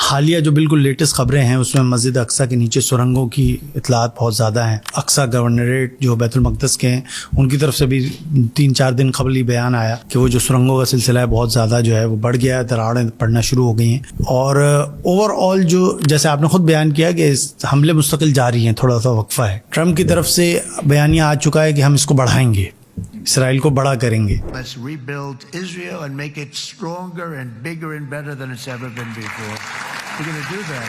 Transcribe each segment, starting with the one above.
حالیہ جو بالکل لیٹسٹ خبریں ہیں اس میں مسجد اقصیٰ کے نیچے سرنگوں کی اطلاعات بہت زیادہ ہیں. اقصیٰ گورنریٹ جو بیت المقدس کے ہیں ان کی طرف سے بھی 3-4 دن قبل ہی بیان آیا کہ وہ جو سرنگوں کا سلسلہ ہے بہت زیادہ جو ہے وہ بڑھ گیا ہے, دراڑیں پڑنا شروع ہو گئی ہیں. اور اوور آل جو جیسے آپ نے خود بیان کیا کہ حملے مستقل جاری ہیں, تھوڑا سا وقفہ ہے. ٹرمپ کی طرف سے بیانیہ آ چکا ہے کہ ہم اس کو بڑھائیں گے, اسرائیل کو بڑا کریں گے. Let's rebuild Israel and make it stronger and bigger and better than it's ever been before. We're going to do that.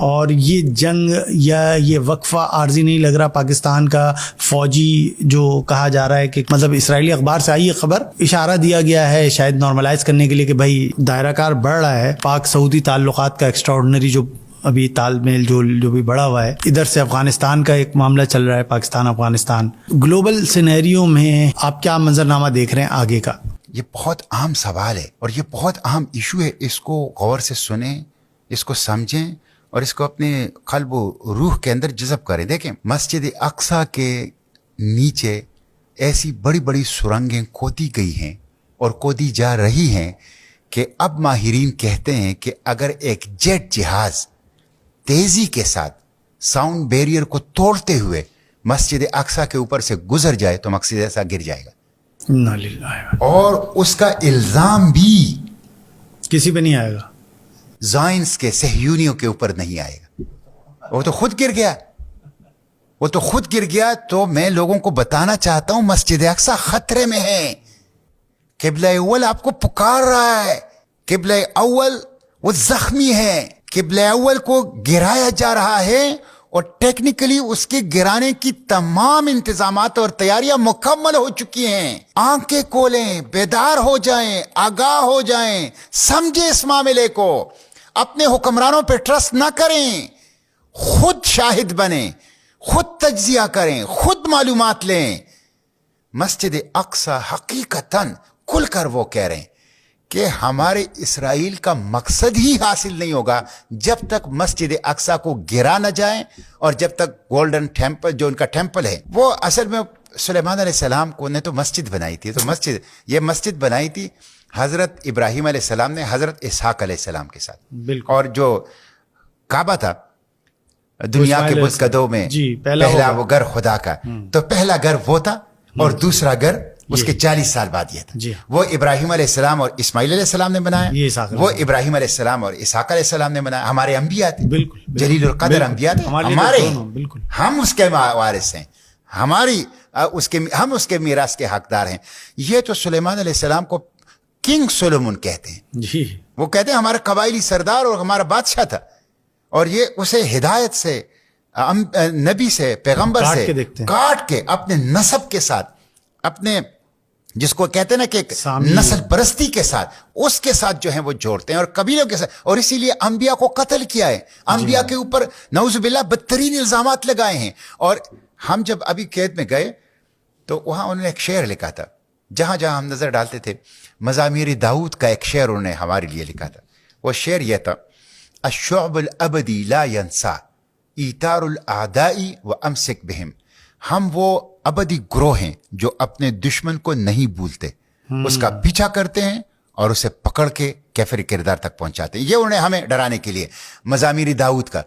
اور یہ جنگ یا یہ وقفہ عارضی نہیں لگ رہا. پاکستان کا فوجی جو کہا جا رہا ہے کہ مطلب اسرائیلی اخبار سے آئی یہ خبر, اشارہ دیا گیا ہے شاید نارملائز کرنے کے لیے کہ بھائی دائرہ کار بڑھ رہا ہے. پاک سعودی تعلقات کا ایکسٹراڈنری جو ابھی تال میل جو بھی بڑا ہوا ہے, ادھر سے افغانستان کا ایک معاملہ چل رہا ہے, پاکستان افغانستان. گلوبل سینیریو میں آپ کیا منظرنامہ دیکھ رہے ہیں آگے کا؟ یہ بہت اہم سوال ہے اور یہ بہت اہم ایشو ہے. اس کو غور سے سنیں, اس کو سمجھیں اور اس کو اپنے قلب و روح کے اندر جذب کریں. دیکھیں, مسجد اقصیٰ کے نیچے ایسی بڑی بڑی سرنگیں کھودی گئی ہیں اور کھودی جا رہی ہیں کہ اب ماہرین کہتے ہیں کہ اگر ایک جیٹ جہاز تیزی کے ساتھ ساؤنڈ بیریئر کو توڑتے ہوئے مسجد اقصیٰ کے اوپر سے گزر جائے تو مسجد اقصیٰ گر جائے گا. اور اس کا الزام بھی کسی پہ نہیں آئے گا, زائنس کے صہیونیوں کے اوپر نہیں آئے گا. وہ تو خود گر گیا, وہ تو خود گر گیا. تو میں لوگوں کو بتانا چاہتا ہوں مسجد اقصیٰ خطرے میں ہے. قبلہ اول آپ کو پکار رہا ہے. قبلہ اول وہ زخمی ہے. قبلہ اول کو گرایا جا رہا ہے اور ٹیکنیکلی اس کے گرانے کی تمام انتظامات اور تیاریاں مکمل ہو چکی ہیں. آنکھیں کھولیں, بیدار ہو جائیں, آگاہ ہو جائیں, سمجھیں اس معاملے کو. اپنے حکمرانوں پہ ٹرسٹ نہ کریں, خود شاہد بنیں, خود تجزیہ کریں, خود معلومات لیں. مسجد اقصیٰ حقیقتاً کھل کر وہ کہہ رہے ہیں کہ ہمارے اسرائیل کا مقصد ہی حاصل نہیں ہوگا جب تک مسجد اقصیٰ کو گرا نہ جائیں, اور جب تک گولڈن ٹیمپل جو ان کا ٹیمپل ہے, وہ اصل میں سلیمان علیہ السلام کو نے تو مسجد بنائی تھی. تو یہ مسجد بنائی تھی حضرت ابراہیم علیہ السلام نے حضرت اسحاق علیہ السلام کے ساتھ. اور جو کعبہ تھا دنیا کے بت قدوں میں پہلا وہ گھر خدا کا, تو پہلا گھر وہ تھا اور دوسرا گھر اس کے 40 سال بعد یہ تھا. وہ ابراہیم علیہ السلام اور اسماعیل علیہ السلام نے بنایا, وہ ابراہیم علیہ السلام اور اسحاق علیہ السلام نے بنایا. ہمارے انبیاء تھے, جلیل القدر انبیاء تھے ہمارے, ہم اس کے وارث ہیں, ہم اس کے میراث کے حقدار ہیں. یہ تو سلیمان علیہ السلام کو کنگ سولومن کہتے ہیں. وہ کہتے ہیں ہمارا قبائلی سردار اور ہمارا بادشاہ تھا, اور یہ اسے ہدایت سے, نبی سے, پیغمبر سے کاٹ کے اپنے نسب کے ساتھ, اپنے جس کو کہتے ہیں نا کہ نسل پرستی کے ساتھ, اس کے ساتھ جو ہیں وہ جوڑتے ہیں, اور قبیلوں کے ساتھ. اور اسی لیے انبیاء کو قتل کیا ہے, انبیاء کے اوپر نعوذ باللہ بدترین الزامات لگائے ہیں. اور ہم جب ابھی قید میں گئے تو وہاں انہوں نے ایک شعر لکھا تھا, جہاں جہاں ہم نظر ڈالتے تھے مزامیر داؤد کا ایک شعر انہوں نے ہمارے لیے لکھا تھا. وہ شعر یہ تھا, الشعب الابدی لا ینسا ایتار الاعداء وامسک بہم. ہم وہ ابدی گروہ ہیں جو اپنے دشمن کو نہیں بھولتے, اس کا پیچھا کرتے ہیں اور اسے پکڑ کے کیفر کردار تک پہنچاتے ہیں. یہ انہوں نے ہمیں ڈرانے کے لیے مزامیر داؤد کا.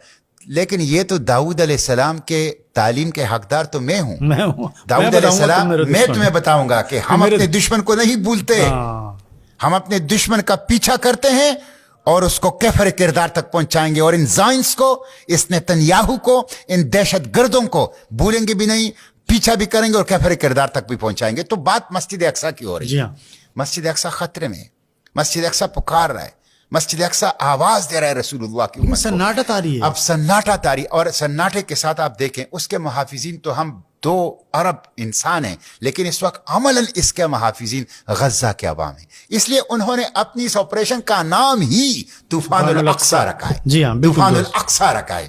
لیکن یہ تو داؤد علیہ السلام کے تعلیم کے حقدار تو میں ہوں. داؤد علیہ السلام, میں تمہیں بتاؤں گا کہ ہم اپنے دشمن کو نہیں بھولتے, ہم اپنے دشمن کا پیچھا کرتے ہیں اور اس کو کیفر کردار تک پہنچائیں گے. اور ان زائنس کو, اس نتنیاہو کو, ان دہشت گردوں کو بھولیں گے بھی نہیں, پیچھا بھی کریں گے اور کیفر کردار تک بھی پہنچائیں گے. تو بات مسجد اقصیٰ کی ہو رہی ہے. مسجد اقصیٰ خطرے میں ہے, مسجد اقصیٰ پکار رہا ہے, مسجد اقصیٰ آواز دے رہا ہے رسول اللہ کی امت کو. سناٹا تاری ہے, اب سناٹا تاری. اور سناٹے کے ساتھ آپ دیکھیں اس کے محافظین تو ہم 2 ارب انسان ہیں, لیکن اس وقت عملاً اس کے محافظین غزہ کے عوام ہیں. اس لیے انہوں نے اپنی اس آپریشن کا نام ہی طوفان الاقصیٰ رکھا ہے. جی ہاں, طوفان الاقصیٰ رکھا ہے.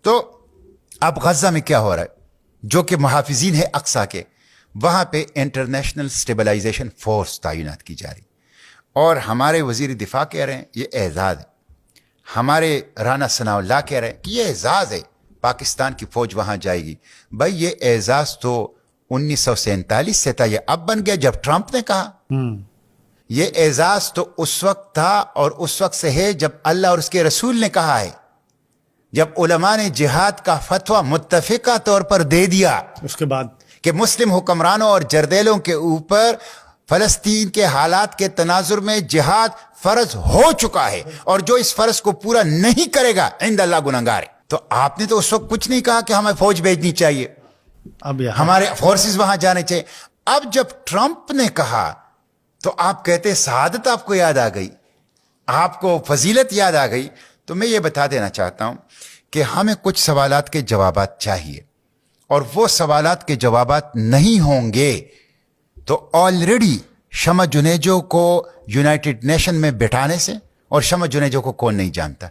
تو اب غزہ میں کیا ہو رہا ہے, جو کہ محافظین ہے اقصیٰ کے, وہاں پہ انٹرنیشنل سٹیبلائزیشن فورس تعینات کی جا رہی. اور ہمارے وزیر دفاع کہہ رہے ہیں یہ اعزاز ہے, ہمارے رانا ثناء اللہ کہہ رہے ہیں کہ یہ اعزاز ہے, پاکستان کی فوج وہاں جائے گی. بھائی یہ اعزاز تو 1947 سے تھا, یہ اب بن گیا جب ٹرمپ نے کہا. یہ اعزاز تو اس وقت تھا اور اس وقت سے ہے جب اللہ اور اس کے رسول نے کہا ہے، جب علماء نے جہاد کا فتویٰ متفقہ طور پر دے دیا اس کے بعد کہ مسلم حکمرانوں اور جردیلوں کے اوپر فلسطین کے حالات کے تناظر میں جہاد فرض ہو چکا ہے، اور جو اس فرض کو پورا نہیں کرے گا عند اللہ گنہگار ہے. تو آپ نے تو اس وقت کچھ نہیں کہا کہ ہمیں فوج بھیجنی چاہیے، اب یہاں ہمارے فورسز وہاں جانے چاہیے. اب جب ٹرمپ نے کہا تو آپ کہتے شہادت آپ کو یاد آ گئی، آپ کو فضیلت یاد آ گئی. تو میں یہ بتا دینا چاہتا ہوں کہ ہمیں کچھ سوالات کے جوابات چاہیے، اور وہ سوالات کے جوابات نہیں ہوں گے تو آلریڈی شمع جنیجو کو یونائٹڈ نیشن میں بٹھانے سے، اور شمع جنیجو کو کون نہیں جانتا،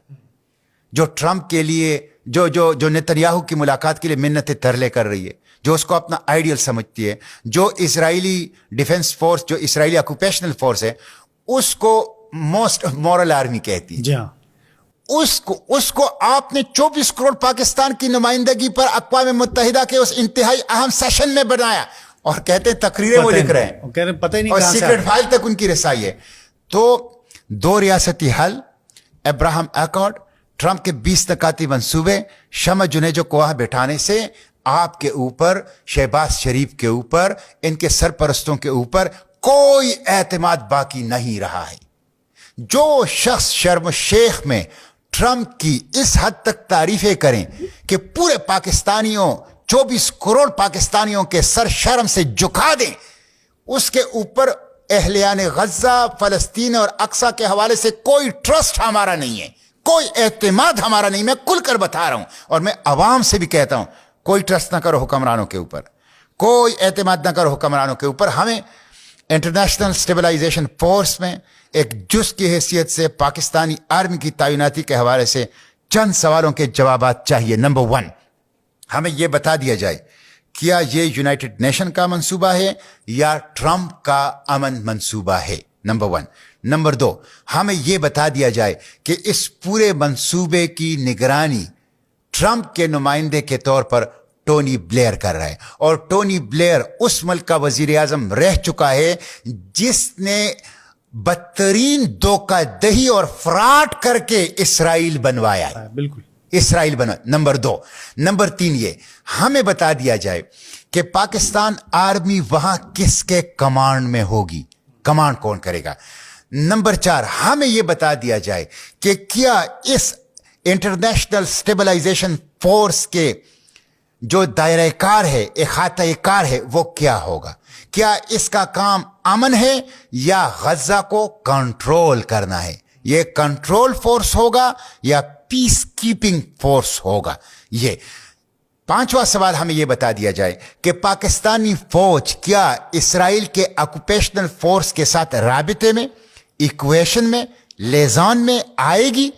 جو ٹرمپ کے لیے جو نتنیاہو کی ملاقات کے لیے منتیں ترلے کر رہی ہے، جو اس کو اپنا آئیڈیل سمجھتی ہے، جو اسرائیلی ڈیفنس فورس، جو اسرائیلی آکوپیشنل فورس ہے، اس کو موسٹ مورل آرمی کہتی ہے. جی ہاں، اس کو آپ نے 24 کروڑ پاکستان کی نمائندگی پر اقوام متحدہ کے اس انتہائی اہم سیشن میں بنایا، اور کہتے ہیں تقریریں وہ لکھ رہے ہیں، کہہ رہے پتہ ہی نہیں اور کہاں سے سیکرٹ فائل تک ان کی رسائی ہے. تو 2 ریاستی حل، ابراہم ایکارڈ، ٹرمپ کے 20 نکاتی منصوبے، شمع جنیجو کو وہاں بٹھانے سے آپ کے اوپر، شہباز شریف کے اوپر، ان کے سرپرستوں کے اوپر کوئی اعتماد باقی نہیں رہا ہے. جو شخص شرم الشیخ میں ٹرمپ کی اس حد تک تعریفیں کریں کہ پورے پاکستانیوں، 24 کروڑ پاکستانیوں کے سر شرم سے جھکا دیں، اس کے اوپر اہلیان غزہ، فلسطین اور اقصی کے حوالے سے کوئی ٹرسٹ ہمارا نہیں ہے، کوئی اعتماد ہمارا نہیں. میں کھل کر بتا رہا ہوں، اور میں عوام سے بھی کہتا ہوں، کوئی ٹرسٹ نہ کرو حکمرانوں کے اوپر، کوئی اعتماد نہ کرو حکمرانوں کے اوپر. ہمیں انٹرنیشنل اسٹیبلائزیشن فورس میں ایک جز کی حیثیت سے پاکستانی آرمی کی تعیناتی کے حوالے سے چند سوالوں کے جوابات چاہیے. نمبر 1، ہمیں یہ بتا دیا جائے کیا یہ یونائٹڈ نیشن کا منصوبہ ہے یا ٹرمپ کا امن منصوبہ ہے. نمبر 1. نمبر 2، ہمیں یہ بتا دیا جائے کہ اس پورے منصوبے کی نگرانی ٹرمپ کے نمائندے کے طور پر ٹونی بلیئر کر رہا ہے، اور ٹونی بلیئر اس ملک کا وزیر اعظم رہ چکا ہے جس نے بدترین دھوکہ دہی اور فراڈ کر کے اسرائیل بنوایا ہے. بالکل اسرائیل بنا. نمبر 2. نمبر 3، یہ ہمیں بتا دیا جائے کہ پاکستان آرمی وہاں کس کے کمانڈ میں ہوگی، کمانڈ کون کرے گا. نمبر 4، ہمیں یہ بتا دیا جائے کہ کیا اس انٹرنیشنل اسٹیبلائزیشن فورس کے جو دائرہ کار ہے، احاطہ کار ہے، وہ کیا ہوگا. کیا اس کا کام امن ہے یا غزہ کو کنٹرول کرنا ہے. یہ کنٹرول فورس ہوگا یا پیس کیپنگ فورس ہوگا. یہ 5واں سوال، ہمیں یہ بتا دیا جائے کہ پاکستانی فوج کیا اسرائیل کے آکوپیشنل فورس کے ساتھ رابطے میں، ایکویشن میں، لیزان میں آئے گی.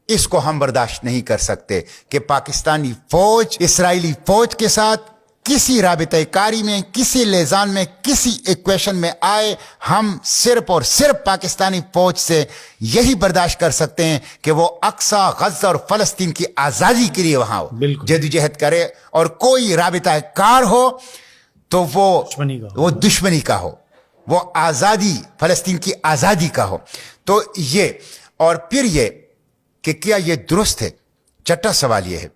اس کو ہم برداشت نہیں کر سکتے کہ پاکستانی فوج اسرائیلی فوج کے ساتھ کسی رابطہ کاری میں، کسی لیزان میں، کسی ایکویشن میں آئے. ہم صرف اور صرف پاکستانی فوج سے یہی برداشت کر سکتے ہیں کہ وہ اقصی، غزہ اور فلسطین کی آزادی کے لیے وہاں جدوجہد کرے، اور کوئی رابطہ کار ہو تو وہ دشمنی کا ہو، وہ آزادی، فلسطین کی آزادی کا ہو. تو یہ، اور پھر یہ کہ کیا یہ درست ہے. چھٹا سوال یہ ہے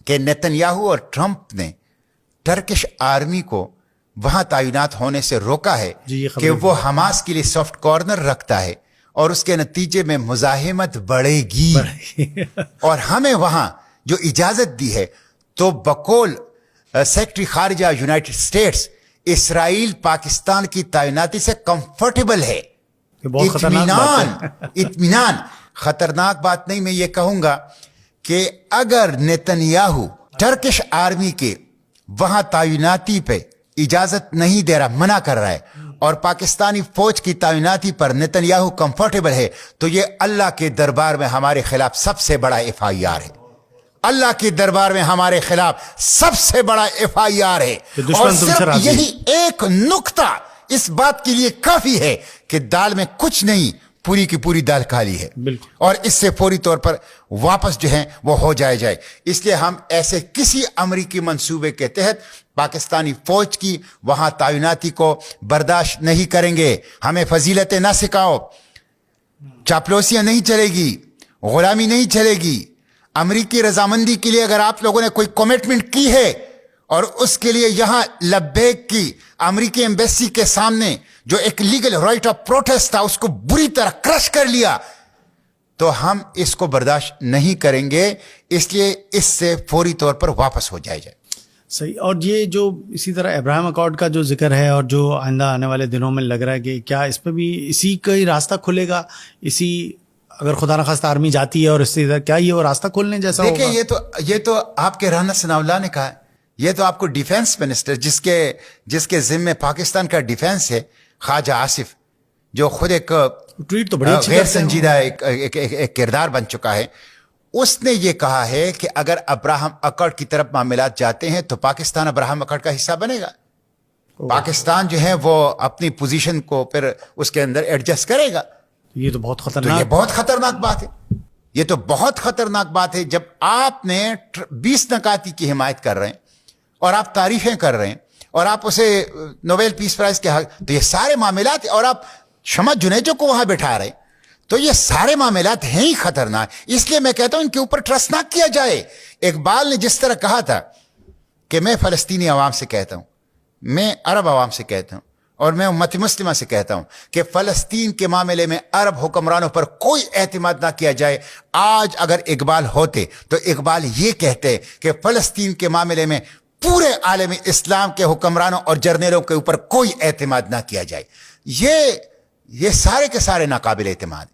کہ نتنیاہو اور ٹرمپ نے ٹرکش آرمی کو وہاں تعینات ہونے سے روکا ہے کہ وہ حماس کے لیے سافٹ کارنر رکھتا ہے، اور اس کے نتیجے میں مزاحمت بڑھے گی. اور ہمیں وہاں جو اجازت دی ہے، تو بقول سیکرٹری خارجہ یونائٹڈ اسٹیٹس، اسرائیل پاکستان کی تعیناتی سے کمفرٹیبل ہے. اطمینان. خطرناک بات نہیں. میں یہ کہوں گا کہ اگر نتنیاہو ٹرکش آرمی کے وہاں تعیناتی پہ اجازت نہیں دے رہا، منع کر رہا ہے، اور پاکستانی فوج کی تعیناتی پر نتنیاہو کمفرٹیبل ہے، تو یہ اللہ کے دربار میں ہمارے خلاف سب سے بڑا FIR ہے. اللہ کے دربار میں ہمارے خلاف سب سے بڑا FIR ہے. اور صرف یہی ایک نقطہ اس بات کے لیے کافی ہے کہ دال میں کچھ نہیں، پوری کی پوری دال کھالی ہے بالکل. اور اس سے فوری طور پر واپس جو ہیں وہ ہو جائے. اس لیے ہم ایسے کسی امریکی منصوبے کے تحت پاکستانی فوج کی وہاں تعیناتی کو برداشت نہیں کریں گے. ہمیں فضیلتیں نہ سکھاؤ, چاپلوسیاں نہیں چلے گی, غلامی نہیں چلے گی. امریکی رضامندی کے لیے اگر آپ لوگوں نے کوئی کمٹمنٹ کی ہے اور اس کے لیے یہاں لبیک کی امریکی ایمبیسی کے سامنے جو ایک لیگل رائٹ آف پروٹیسٹ تھا اس کو بری طرح کرش کر لیا, تو ہم اس کو برداشت نہیں کریں گے. اس لیے اس سے فوری طور پر واپس ہو جائے. صحیح. اور یہ جو اسی طرح ابراہیم اکارڈ کا جو ذکر ہے اور جو آئندہ آنے والے دنوں میں لگ رہا ہے کہ کیا اس پہ بھی اسی کا ہی راستہ کھلے گا, اسی اگر خدا نخواستہ آرمی جاتی ہے اور اس سے کیا یہ وہ راستہ کھولنے جیسا ہوگا؟ دیکھیں یہ تو آپ کے رانا ثناء اللہ نے کہا ہے, یہ تو آپ کو ڈیفینس منسٹر جس کے ذمے پاکستان کا ڈیفینس ہے, خواجہ آصف, جو خود ایک ٹویٹ تو بڑی اچھی غیر سنجیدہ ایک کردار بن چکا ہے, اس نے یہ کہا ہے کہ اگر ابراہم اکارڈ کی طرف معاملات جاتے ہیں تو پاکستان ابراہم اکارڈ کا حصہ بنے گا. پاکستان جو ہے وہ اپنی پوزیشن کو پھر اس کے اندر ایڈجسٹ کرے گا. یہ تو بہت تو خطرناک, یہ بہت خطرناک بات ہے. یہ تو بہت خطرناک بات ہے جب آپ نے 20 نکاتی کی حمایت کر رہے ہیں اور آپ تعریفیں کر رہے ہیں اور آپ اسے نوبیل پیس پرائز کے حق, تو یہ سارے معاملات, اور آپ شمع جنیجو کو وہاں بٹھا رہے ہیں, تو یہ سارے معاملات ہیں ہی خطرناک. اس لیے میں کہتا ہوں ان کے اوپر ٹرسٹ نہ کیا جائے. اقبال نے جس طرح کہا تھا کہ میں فلسطینی عوام سے کہتا ہوں, میں عرب عوام سے کہتا ہوں, اور میں امت مسلمہ سے کہتا ہوں کہ فلسطین کے معاملے میں عرب حکمرانوں پر کوئی اعتماد نہ کیا جائے. آج اگر اقبال ہوتے تو اقبال یہ کہتے کہ فلسطین کے معاملے میں پورے عالم اسلام کے حکمرانوں اور جرنیلوں کے اوپر کوئی اعتماد نہ کیا جائے. یہ سارے کے سارے ناقابل اعتماد.